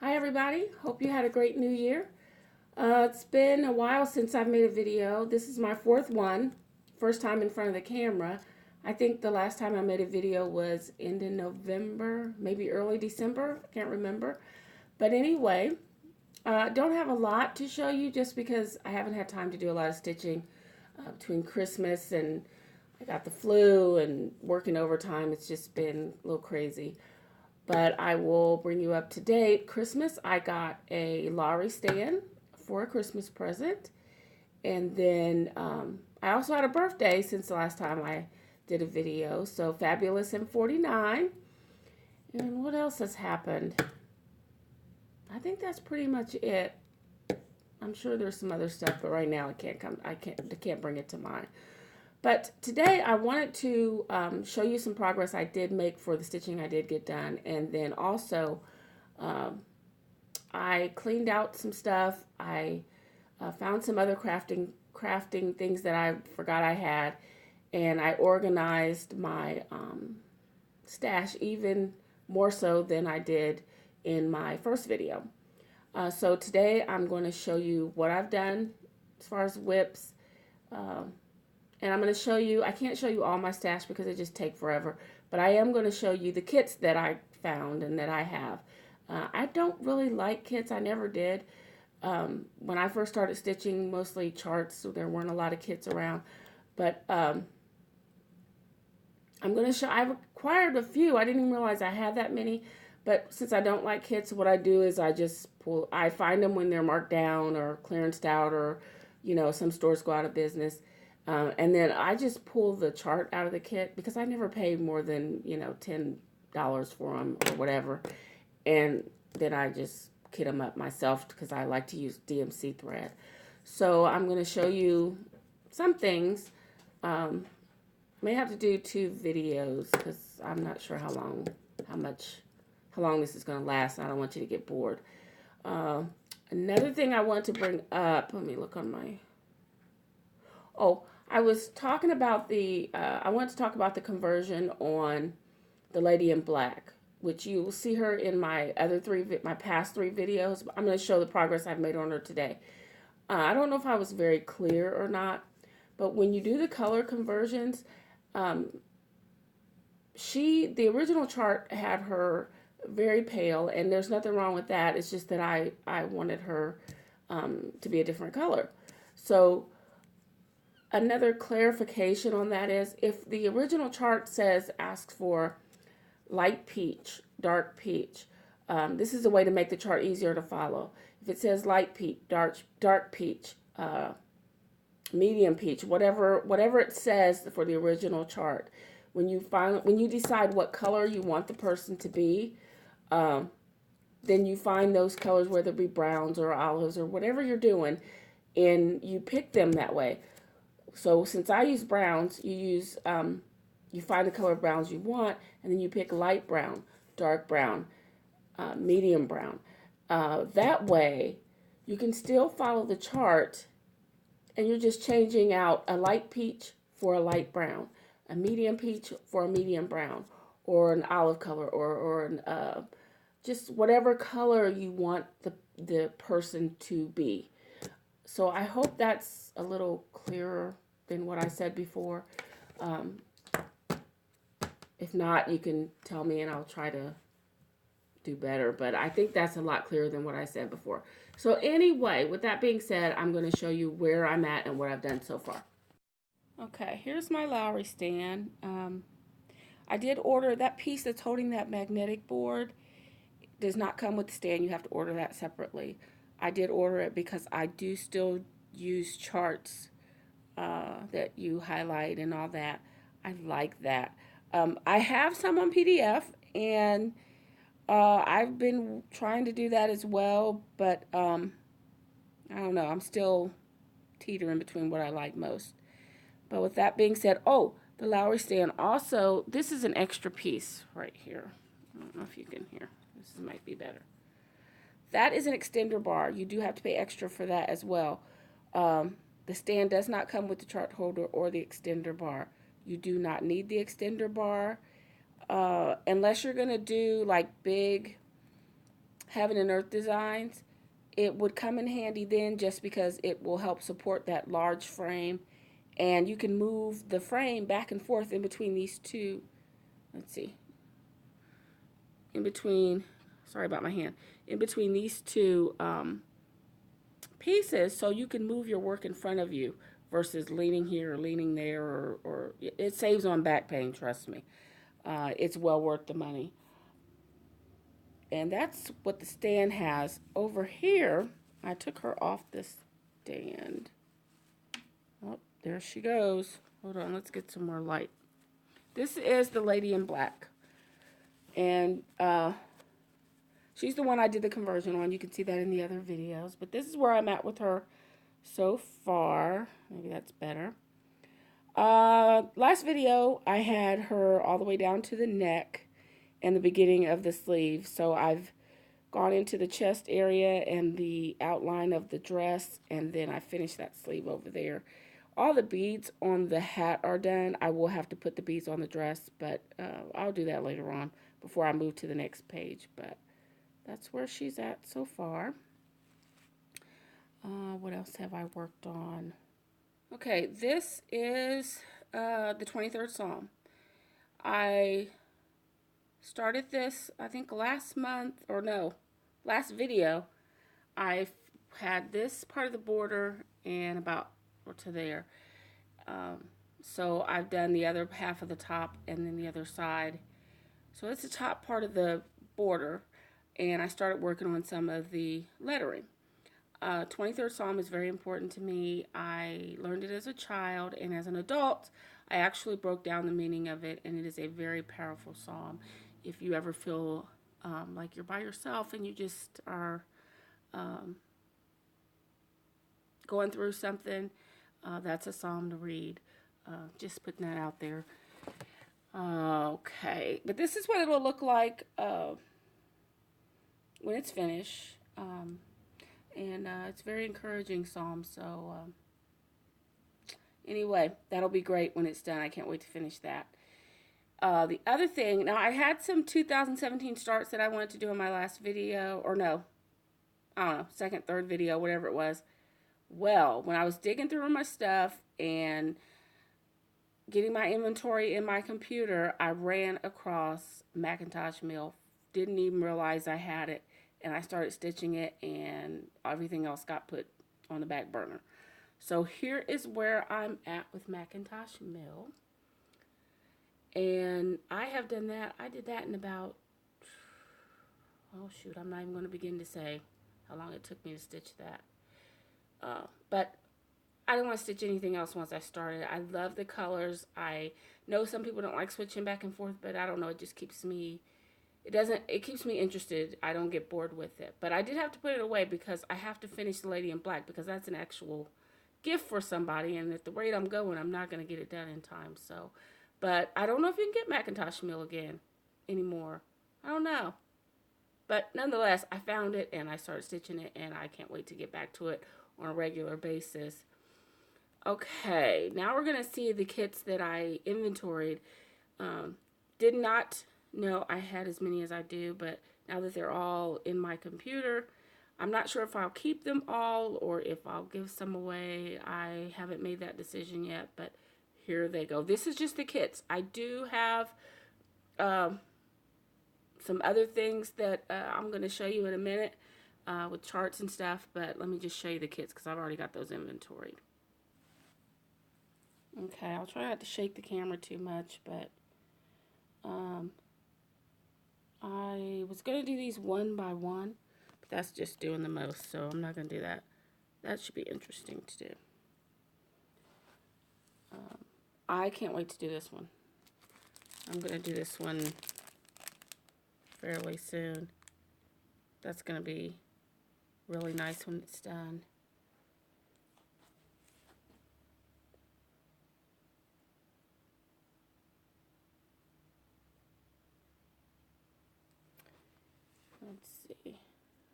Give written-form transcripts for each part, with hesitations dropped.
Hi everybody, hope you had a great new year. It's been a while since I've made a video. This is my fourth one, first time in front of the camera. I think the last time I made a video was in November, maybe early December, I can't remember. But anyway, don't have a lot to show you just because I haven't had time to do a lot of stitching between Christmas and I got the flu and working overtime. It's just been a little crazy. But I will bring you up to date. Christmas, I got a Lowry stand for a Christmas present. And then I also had a birthday since the last time I did a video. So Fabulous and 49. And what else has happened? I think that's pretty much it. I'm sure there's some other stuff, but right now I can't bring it to mind. But today I wanted to show you some progress I did make for the stitching I did get done. And then also um, I cleaned out some stuff. I found some other crafting things that I forgot I had. And I organized my stash even more so than I did in my first video. So today I'm going to show you what I've done as far as whips. Um, and I'm going to show you, I can't show you all my stash because it just take forever, but I am going to show you the kits that I found and that I have. I don't really like kits. I never did. When I first started stitching, mostly charts, so there weren't a lot of kits around. But I'm going to show, I've acquired a few. I didn't even realize I had that many. But since I don't like kits, what I do is I just pull, I find them when they're marked down or clearanced out or, some stores go out of business. And then I just pull the chart out of the kit because I never pay more than, $10 for them or whatever. And then I just kit them up myself because I like to use DMC thread. So I'm going to show you some things. May have to do 2 videos because I'm not sure how long this is going to last. I don't want you to get bored. Another thing I want to bring up, let me look on my, I was talking about I want to talk about the conversion on the Lady in Black, which you will see her in my my past 3 videos. I'm going to show the progress I've made on her today. I don't know if I was very clear or not, but when you do the color conversions, the original chart had her very pale, and there's nothing wrong with that. It's just that I wanted her to be a different color. So another clarification on that is if the original chart asks for light peach, dark peach, this is a way to make the chart easier to follow. If it says light peach, dark peach, medium peach, whatever it says for the original chart, when you decide what color you want the person to be, then you find those colors, whether it be browns or olives or whatever you're doing, and you pick them that way. So since I use browns, you find the color of browns you want, and then you pick light brown, dark brown, medium brown. That way, you can still follow the chart, and you're just changing out a light peach for a light brown, a medium peach for a medium brown, or an olive color, or an just whatever color you want the person to be. So I hope that's a little clearer than what I said before. Um, if not, you can tell me and I'll try to do better. But I think that's a lot clearer than what I said before. So anyway, with that being said, I'm going to show you where I'm at and what I've done so far. Okay, here's my Lowry stand. I did order that piece that's holding that magnetic board. It does not come with the stand. You have to order that separately. I did order it because I do still use charts that you highlight and all that. I like that. I have some on PDF, and I've been trying to do that as well, but I don't know. I'm still teetering between what I like most. But with that being said, the Lowry stand also, this is an extra piece right here. I don't know if you can hear. This might be better. That is an extender bar. You do have to pay extra for that as well. The stand does not come with the chart holder or the extender bar. You do not need the extender bar unless you're going to do like big having an Earth Designs, it would come in handy then just because it will help support that large frame. And you can move the frame back and forth in between these two. Let's see. In between, sorry about my hand. In between these two pieces, so you can move your work in front of you versus leaning here or leaning there, or it saves on back pain, trust me. It's well worth the money. And that's what the stand has. Over here, I took her off this stand. Oh, there she goes. Hold on, let's get some more light. This is the lady in black. And she's the one I did the conversion on. You can see that in the other videos. But this is where I'm at with her so far. Maybe that's better. Last video, I had her all the way down to the neck and the beginning of the sleeve. So I've gone into the chest area and the outline of the dress, and then I finished that sleeve over there. All the beads on the hat are done. I will have to put the beads on the dress, but I'll do that later on before I move to the next page. But that's where she's at so far. What else have I worked on? Okay, this is the 23rd Psalm. I started this, I think, last month, or no, last video. I had this part of the border and about or to there. So I've done the other half of the top and then the other side. So it's the top part of the border, and I started working on some of the lettering. 23rd Psalm is very important to me. I learned it as a child, and as an adult, I actually broke down the meaning of it, and it is a very powerful psalm. If you ever feel like you're by yourself and you just are going through something, that's a psalm to read. Just putting that out there. Okay, but this is what it'll look like when it's finished. And it's a very encouraging psalm. So anyway, that'll be great when it's done. I can't wait to finish that. The other thing, now I had some 2017 starts that I wanted to do in my last video, or no, I don't know, second, third video, whatever it was. Well, when I was digging through my stuff and getting my inventory in my computer, I ran across McIntosh Mill. Didn't even realize I had it. And I started stitching it, and everything else got put on the back burner. So here is where I'm at with McIntosh Mill. And I have done that. I did that in about, oh shoot, I'm not even going to begin to say how long it took me to stitch that. But I didn't want to stitch anything else once I started. I love the colors. I know some people don't like switching back and forth, but I don't know. It just keeps me, it keeps me interested. I don't get bored with it. But I did have to put it away because I have to finish the Lady in Black because that's an actual gift for somebody. And at the rate I'm going, I'm not going to get it done in time. So, but I don't know if you can get McIntosh Mill again anymore. I don't know. But nonetheless, I found it and I started stitching it, and I can't wait to get back to it on a regular basis. Okay, now we're going to see the kits that I inventoried. Did not know I had as many as I do, but now that they're all in my computer, I'm not sure if I'll keep them all or if I'll give some away. I haven't made that decision yet, but here they go. This is just the kits. I do have some other things that I'm going to show you in a minute with charts and stuff, but let me just show you the kits because I've already got those inventoried. Okay, I'll try not to shake the camera too much, but I was going to do these one by one, but that's just doing the most, so I'm not going to do that. That should be interesting to do. I can't wait to do this one. I'm going to do this one fairly soon. That's going to be really nice when it's done. Let's see.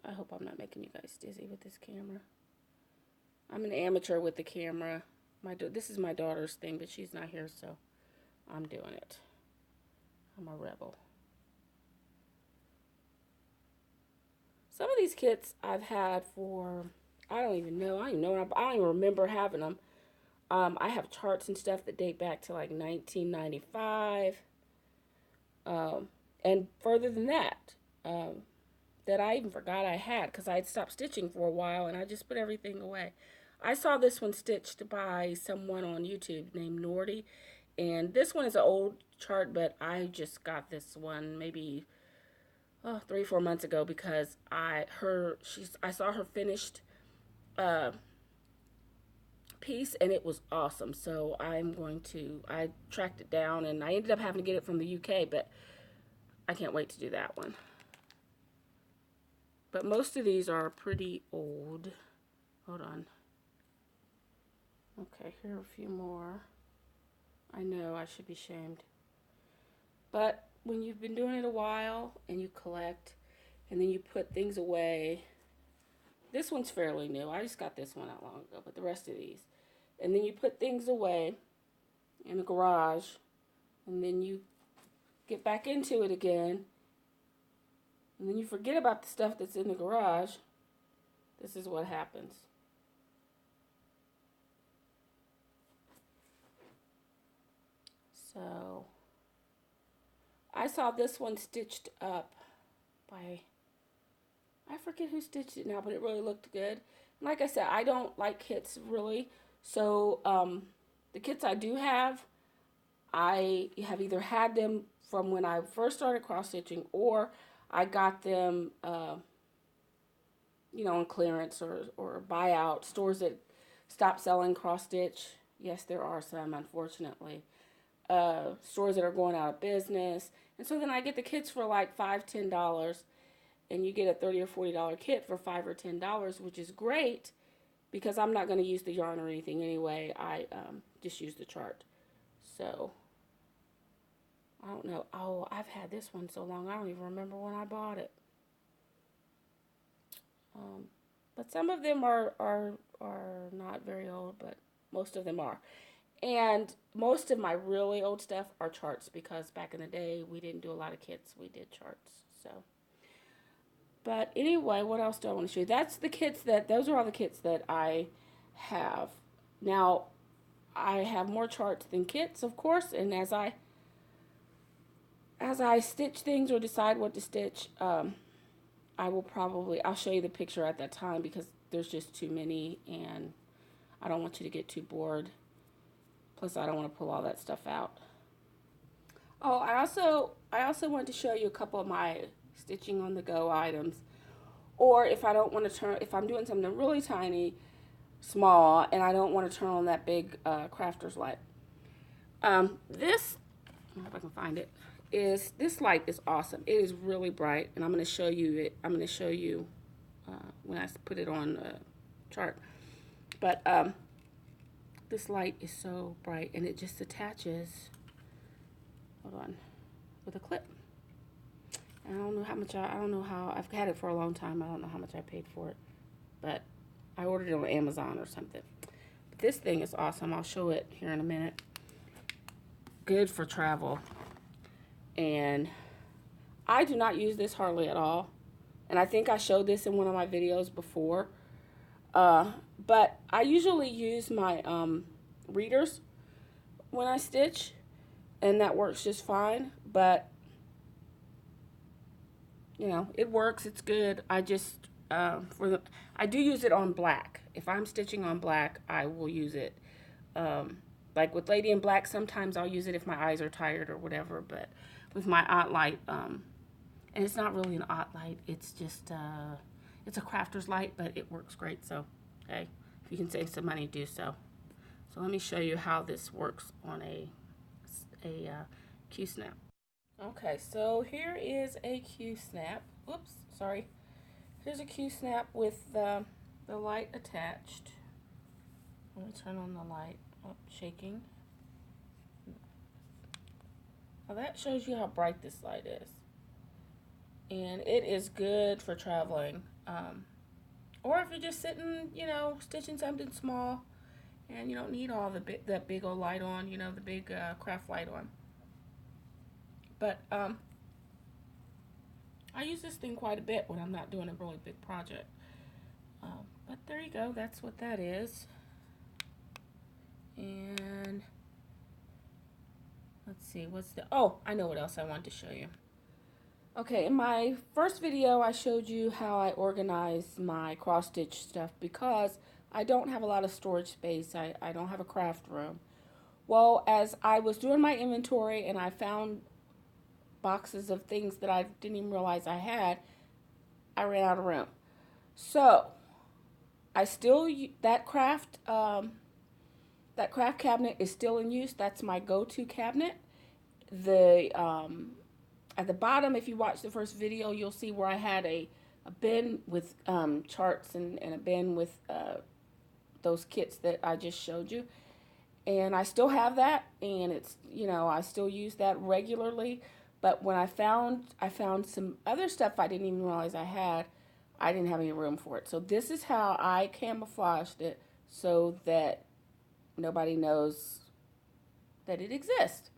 I hope I'm not making you guys dizzy with this camera. I'm an amateur with the camera. This is my daughter's thing, but she's not here, so I'm doing it. I'm a rebel. Some of these kits I've had for, I don't even know. I don't even remember having them. I have charts and stuff that date back to like 1995, and further than that, that I even forgot I had because I had stopped stitching for a while and I just put everything away. I saw this one stitched by someone on YouTube named Nordy, and this one is an old chart, but I just got this one maybe 3 or 4 months ago because I saw her finished uh, piece and it was awesome. So I tracked it down and I ended up having to get it from the UK, but I can't wait to do that one. But most of these are pretty old. Hold on. Okay, here are a few more. I know I should be shamed. But when you've been doing it a while and you collect and then you put things away, this one's fairly new. I just got this one not long ago, but the rest of these. And then you put things away in the garage and then you get back into it again. And then you forget about the stuff that's in the garage. This is what happens. So, I saw this one stitched up by, I forget who stitched it now, but it really looked good. Like I said, I don't like kits really. So, the kits I do have, I have either had them from when I first started cross stitching, or I got them, on clearance or buyout stores that stop selling cross stitch. Yes, there are some, unfortunately. Stores that are going out of business. And so then I get the kits for like $5, $10, and you get a $30 or $40 kit for $5 or $10, which is great because I'm not going to use the yarn or anything anyway. I just use the chart. So, I don't know. Oh, I've had this one so long, I don't even remember when I bought it. But some of them are not very old, but most of them are. And most of my really old stuff are charts because back in the day we didn't do a lot of kits. We did charts. So, but anyway, what else do I want to show you? Those are all the kits that I have. Now, I have more charts than kits, of course, and as I stitch things or decide what to stitch, I'll show you the picture at that time because there's just too many and I don't want you to get too bored. Plus, I don't want to pull all that stuff out. Oh, I also wanted to show you a couple of my stitching on the go items. Or if I don't want to if I'm doing something really tiny, small, and I don't want to turn on that big crafter's light. This, I don't know if I can find it, this light is awesome. It is really bright, and I'm going to show you it. I'm going to show you when I put it on the chart. But this light is so bright, and it just attaches, hold on, with a clip. And I don't know how much I don't know how, I've had it for a long time. I don't know how much I paid for it, but I ordered it on Amazon or something. But this thing is awesome. I'll show it here in a minute. Good for travel. And I do not use this hardly at all. And I think I showed this in one of my videos before. But I usually use my readers when I stitch, and that works just fine. But it works. It's good. I just I do use it on black. If I'm stitching on black, I will use it. Like with Lady in Black, sometimes I'll use it if my eyes are tired or whatever. But with my Ot light, and it's not really an Ot light. It's just it's a crafter's light, but it works great. So hey, if you can save some money, do so. So let me show you how this works on a Q-snap. Okay, so here is a Q-snap. Oops, sorry. Here's a Q-snap with the light attached. Let me turn on the light. Oh, shaking. Now that shows you how bright this light is. And it is good for traveling. Or if you're just sitting, stitching something small and you don't need all that big old light on, the big craft light on. But I use this thing quite a bit when I'm not doing a really big project. But there you go, that's what that is. And let's see, oh, I know what else I want to show you. Okay, in my first video, I showed you how I organize my cross stitch stuff because I don't have a lot of storage space. I don't have a craft room. Well, as I was doing my inventory and I found boxes of things that I didn't even realize I had, I ran out of room. So I still, that craft cabinet is still in use. That's my go-to cabinet. At the bottom, if you watch the first video, you'll see where I had a bin with charts and a bin with those kits that I just showed you. And I still have that, and it's, I still use that regularly. But when I found some other stuff I didn't even realize I had, I didn't have any room for it. So this is how I camouflaged it so that nobody knows that it exists.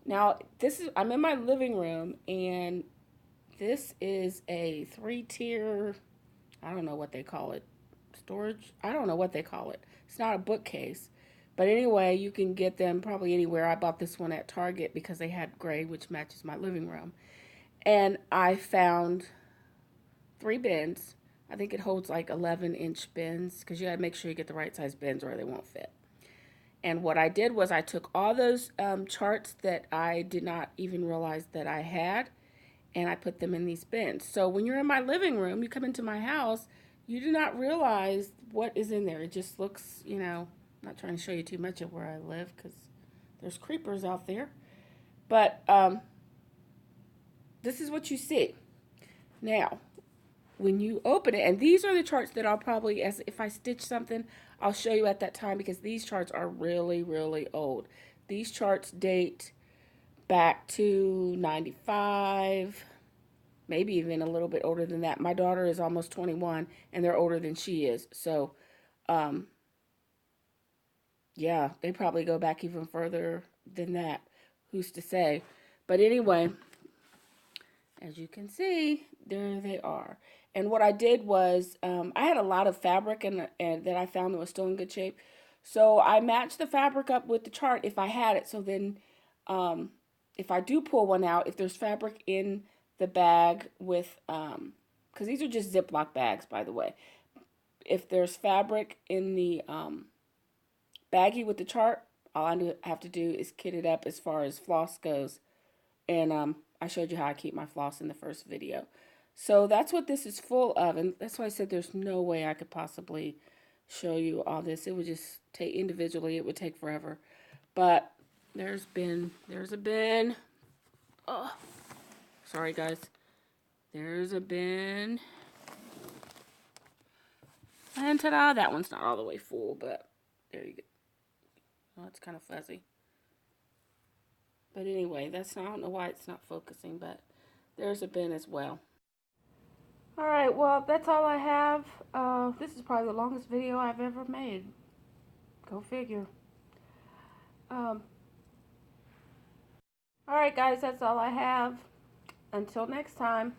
Now, I'm in my living room, and this is a 3-tier, I don't know what they call it, storage? I don't know what they call it. It's not a bookcase. But anyway, you can get them probably anywhere. I bought this one at Target because they had gray, which matches my living room. And I found 3 bins. I think it holds like 11-inch bins because you got to make sure you get the right size bins or they won't fit. And what I did was I took all those charts that I did not even realize that I had, and I put them in these bins. So when you're in my living room, you come into my house, you do not realize what is in there. It just looks, I'm not trying to show you too much of where I live because there's creepers out there. But this is what you see. Now, when you open it, and these are the charts that I'll probably, as if I stitch something, I'll show you at that time because these charts are really, really old. These charts date back to 95, maybe even a little bit older than that. My daughter is almost 21, and they're older than she is. So, yeah, they probably go back even further than that. Who's to say? But anyway, as you can see, there they are. And what I did was, I had a lot of fabric and that I found that was still in good shape. So I matched the fabric up with the chart if I had it. So then, if I do pull one out, if there's fabric in the bag with, because these are just Ziploc bags, by the way. If there's fabric in the baggie with the chart, all I have to do is kit it up as far as floss goes. And I showed you how I keep my floss in the first video. So that's what this is full of. And that's why I said there's no way I could possibly show you all this. It would just take individually. It would take forever. But there's a bin. Oh, sorry guys. There's a bin. And ta-da, that one's not all the way full, but there you go. Oh, it's kind of fuzzy. But anyway, I don't know why it's not focusing, but there's a bin as well. Alright, well, that's all I have. This is probably the longest video I've ever made. Go figure. Alright guys, that's all I have. Until next time.